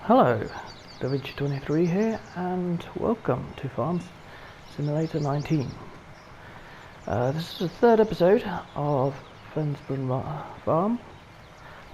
Hello, Davinci 23 here, and welcome to Farm Simulator 19. This is the third episode of Felsbrunn Farm.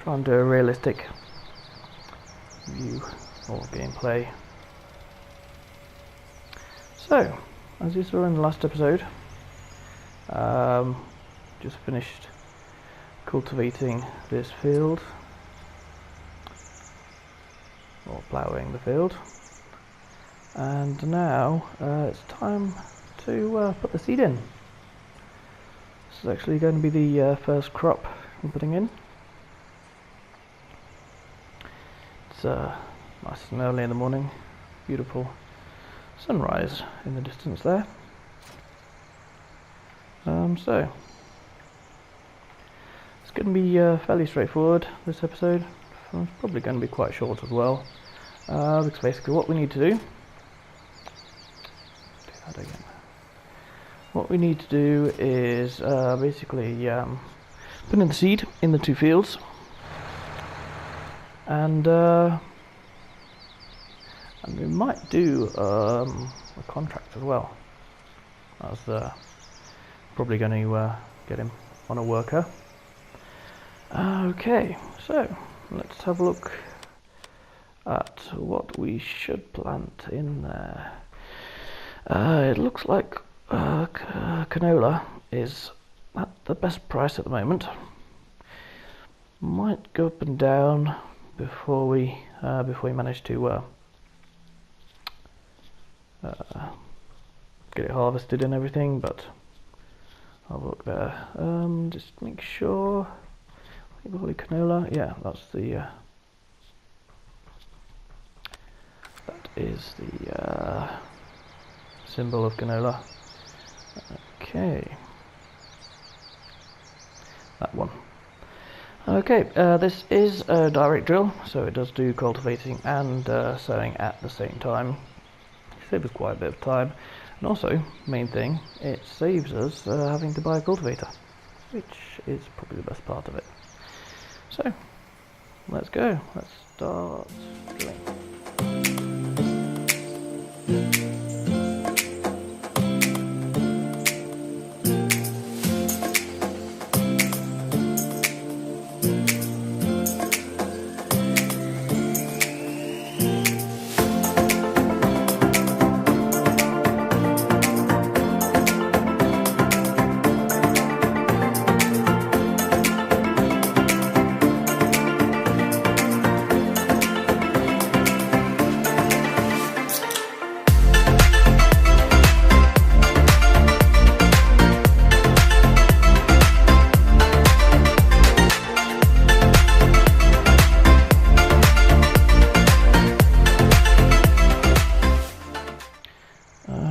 Try and do a realistic view or gameplay. So, as you saw in the last episode, just finished cultivating this field, or ploughing the field, and now it's time to put the seed in. This is actually going to be the first crop I'm putting in. It's nice and early in the morning, beautiful sunrise in the distance there. So it's going to be fairly straightforward, this episode. It's probably going to be quite short as well, because basically what we need to do, what we need to do is basically put in the seed in the two fields, and we might do a contract as well, as probably going to get him on a worker. Okay, so let's have a look at what we should plant in there. It looks like canola is at the best price at the moment. Might go up and down before we manage to get it harvested and everything, but I'll look there. Just make sure. Holy canola, yeah, that's the that is the symbol of canola. Okay, that one. Okay, this is a direct drill, so it does do cultivating and sowing at the same time. It saves us quite a bit of time, and also, main thing, it saves us having to buy a cultivator, which is probably the best part of it. So, let's go. Let's start drilling.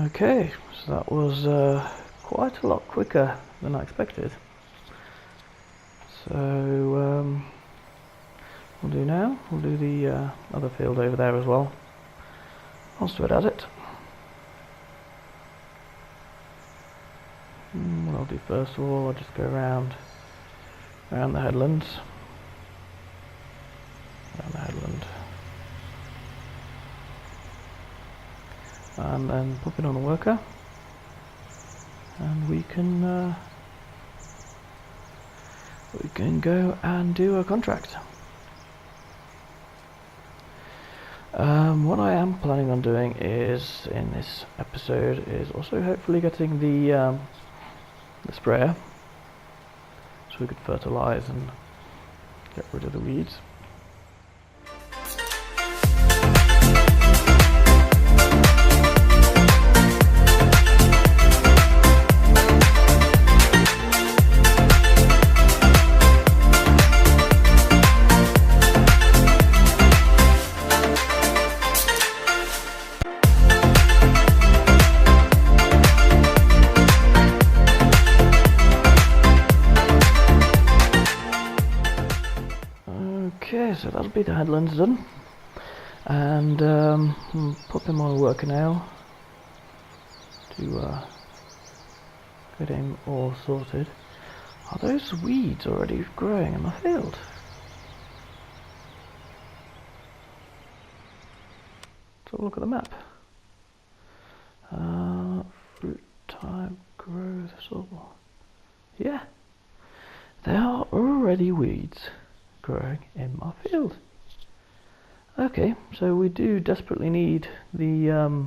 Okay, so that was quite a lot quicker than I expected. So we'll do the other field over there as well. I'll sweat at it. What I'll do first of all, I'll just go around the headlands. Around the headland. And then pop it on a worker, and we can go and do a contract. What I am planning on doing is, in this episode, is also hopefully getting the sprayer, so we could fertilize and get rid of the weeds. Okay, so that'll be the headlands done, and put them on a worker now to get him all sorted. Are those weeds already growing in my field? Let's have a look at the map. Fruit type growth, sort of. Yeah, there are already weeds growing in my field. Okay, so we do desperately need the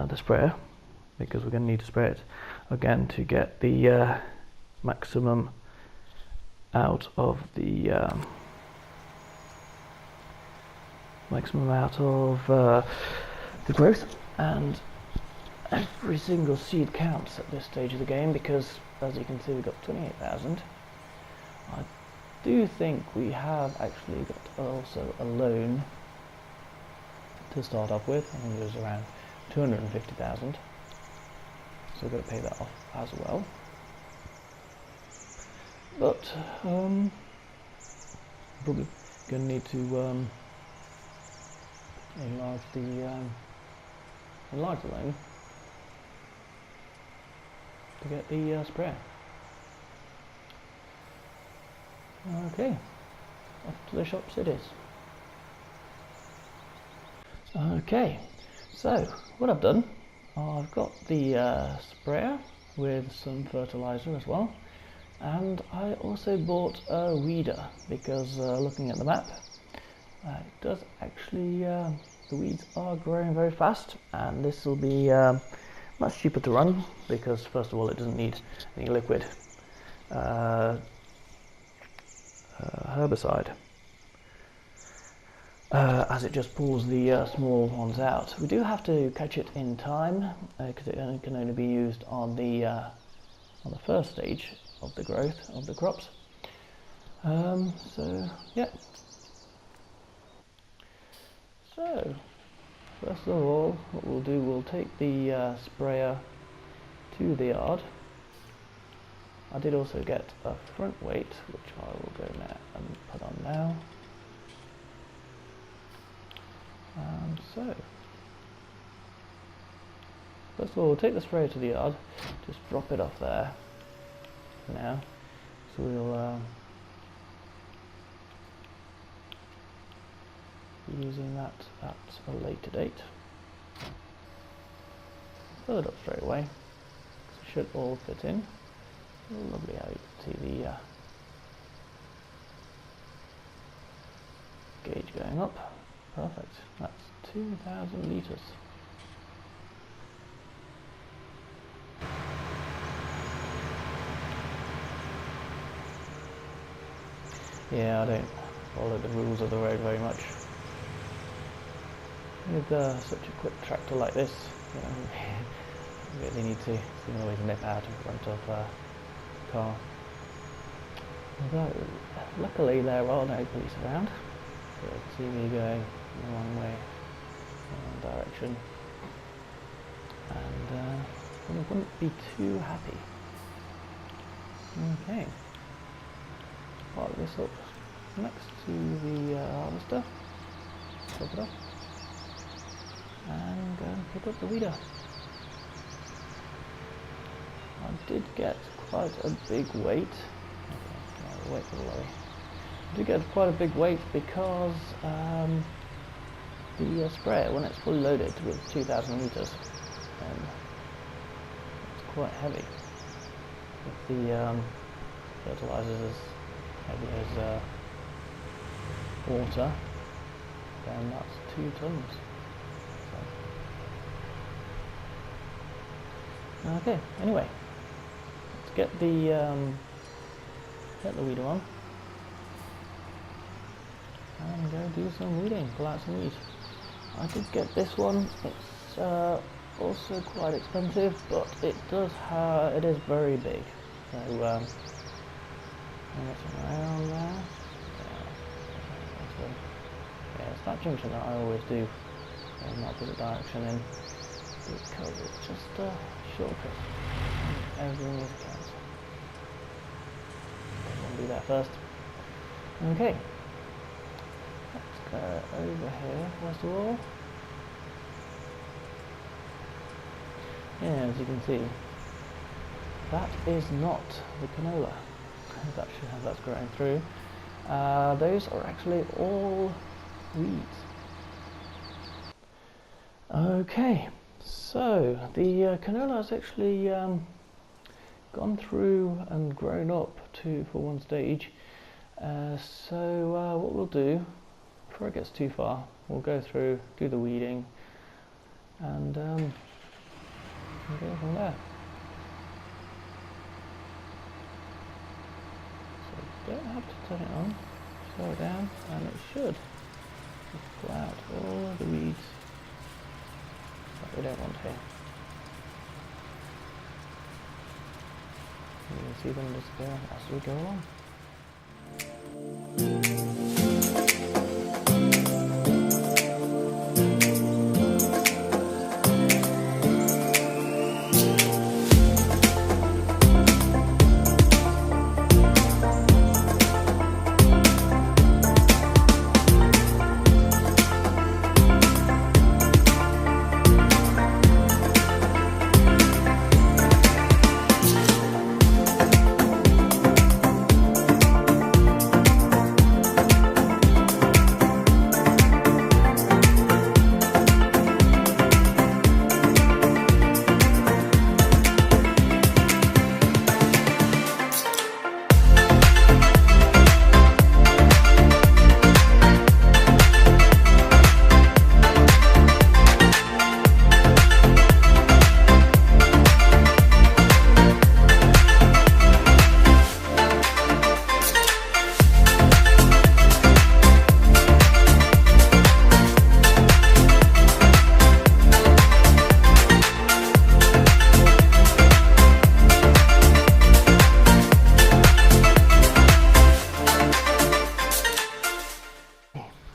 sprayer, because we're going to need to spray it again to get the maximum out of the the growth. And every single seed counts at this stage of the game, because as you can see we've got 28,000. I do think we have actually got also a loan to start off with. I think it was around 250,000, so we've got to pay that off as well. But probably going to need to enlarge the loan to get the sprayer. Okay, off to the shops it is. Okay, so what I've done, I've got the sprayer with some fertilizer as well, and I also bought a weeder because looking at the map, it does actually, the weeds are growing very fast, and this will be much cheaper to run because first of all it doesn't need any liquid herbicide, as it just pulls the small ones out. We do have to catch it in time because it can only be used on the first stage of the growth of the crops. So yeah. So first of all, what we'll do, we'll take the sprayer to the yard. I did also get a front weight, which I will go now and put on now. So first of all, we'll take the sprayer to the yard, just drop it off there for now. So we'll be using that at a later date. Fill it up straight away, so it should all fit in. Lovely how you can see the gauge going up. Perfect. That's 2,000 litres. Yeah, I don't follow the rules of the road very much. With such a quick tractor like this, you really need to, so you can always nip out in front of the car. Although, luckily there are no police around, so you can see me going the wrong way, the wrong direction, and I wouldn't be too happy. Okay, park this up next to the harvester, drop it off, and go and pick up the weeder. I did get quite a big weight. Okay, wait for the lorry. I did get quite a big weight because the sprayer, when it's fully loaded with 2,000 litres, it's quite heavy. If the fertiliser is as heavy as water, then that's 2 tons. So. Okay, anyway, let's get the weeder on and go do some weeding, pull out some weed. I did get this one. It's also quite expensive, but it is very big. So what's around there? Yeah, it's that junction that I always do in the opposite direction in, because it's just a shortcut. Everything is counts. We'll do that first. Okay. Let's go over here first of all. Yeah, as you can see, that is not the canola. That's growing through. Those are actually all weeds. Okay, so the canola has actually gone through and grown up for one stage. So what we'll do, before it gets too far, we'll go through, do the weeding, and go from there. So you don't have to turn it on, slow it down, and it should just pull out all the weeds that we don't want here. You can see them disappear as we go along.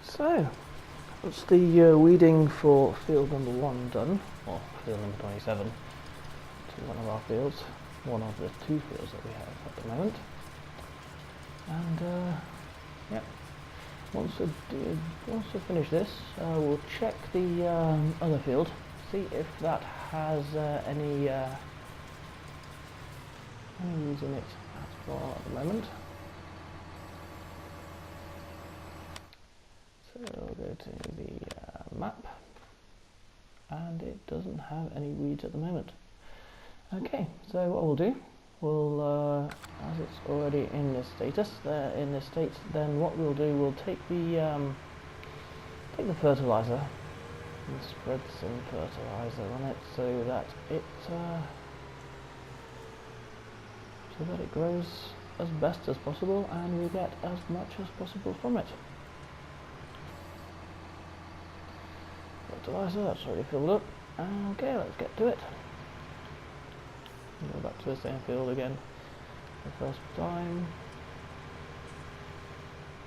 So, that's the weeding for field number 1 done, or field number 27, to one of our fields, one of the 2 fields that we have at the moment. And yeah, once we finish this, we'll check the other field, see if that has any weeds in it as far at the moment. So we'll go to the map, and it doesn't have any weeds at the moment. Okay, so what we'll do, we'll as it's already in this status, then what we'll do, we'll take the fertilizer and spread some fertilizer on it so that it grows as best as possible and we get as much as possible from it. Fertilizer, that's already filled up. Okay, let's get to it. Go back to the same field again the first time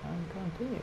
and continue.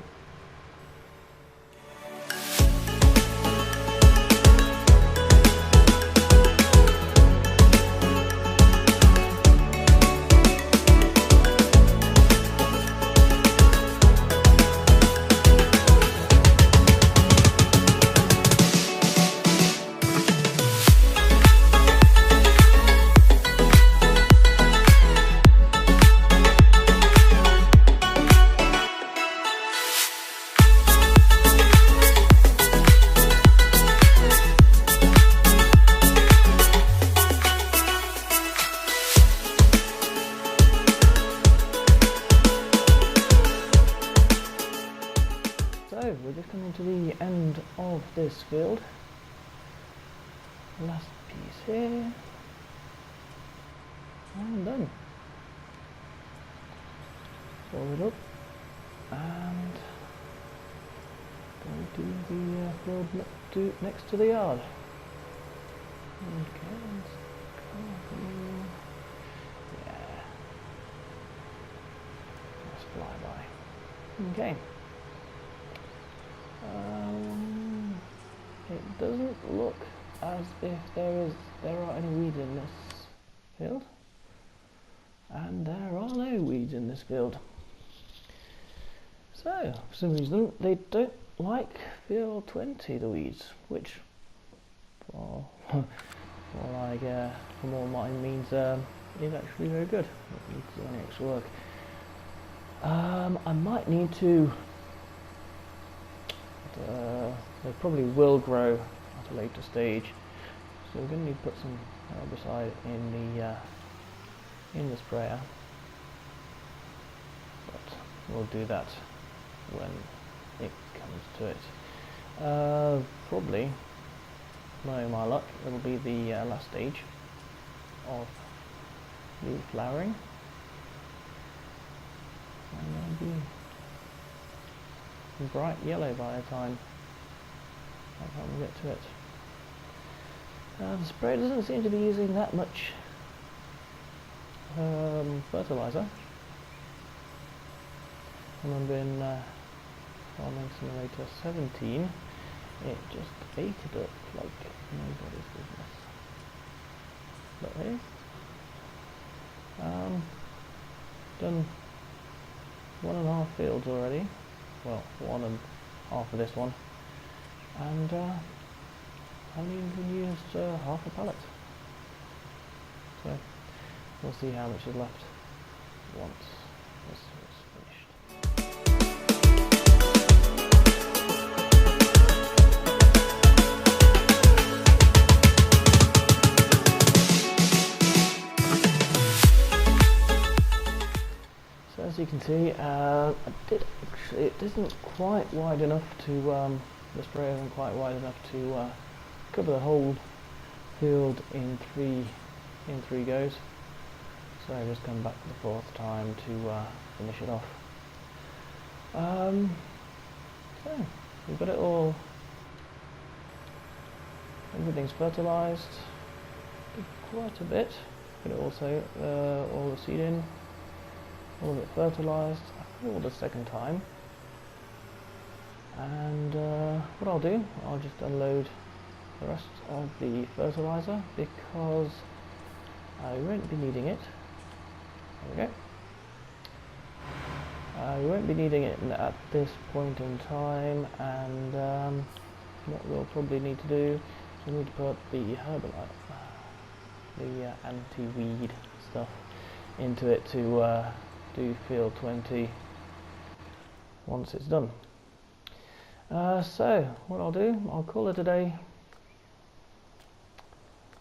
So we're just coming to the end of this field. Last piece here. And done. Fold it up and go to the field next to the yard. Okay, let's come. Yeah. Let's fly by. Okay. It doesn't look as if there are any weeds in this field, and there are no weeds in this field. So, for some reason, they don't like field 20, the weeds, which, for more mine means is actually very good. It needs any extra work. I might need to, they probably will grow at a later stage, so we're going to need to put some herbicide in the sprayer, but we'll do that when it comes to it. Probably, knowing my luck, it'll be the last stage of the flowering, and it'll be bright yellow by the time we get to it. The sprayer doesn't seem to be using that much fertilizer. I remember in Farming Simulator 17, it just ate it up like nobody's business. But hey, done 1.5 fields already. Well, 1.5 of this one, and haven't even used half a pallet. So we'll see how much is left once this is finished. So as you can see, it isn't quite wide enough to, the sprayer isn't quite wide enough to cover the whole field in three goes. So I just come back for the 4th time to finish it off. So we've got it all, everything's fertilised, quite a bit. Got it also, all the seed in, all of it fertilised. I poured the 2nd time, and what I'll do, I'll just unload the rest of the fertiliser because I won't be needing it. There we go. We won't be needing it at this point in time, and what we'll probably need to do is we'll need to put the herbalite, the anti-weed stuff into it to do field 20 once it's done. So what I'll do, I'll call it a day,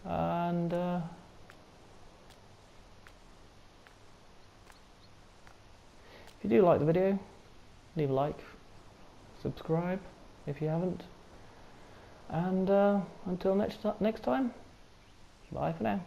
and if you do like the video, leave a like, subscribe if you haven't, and until next time, bye for now.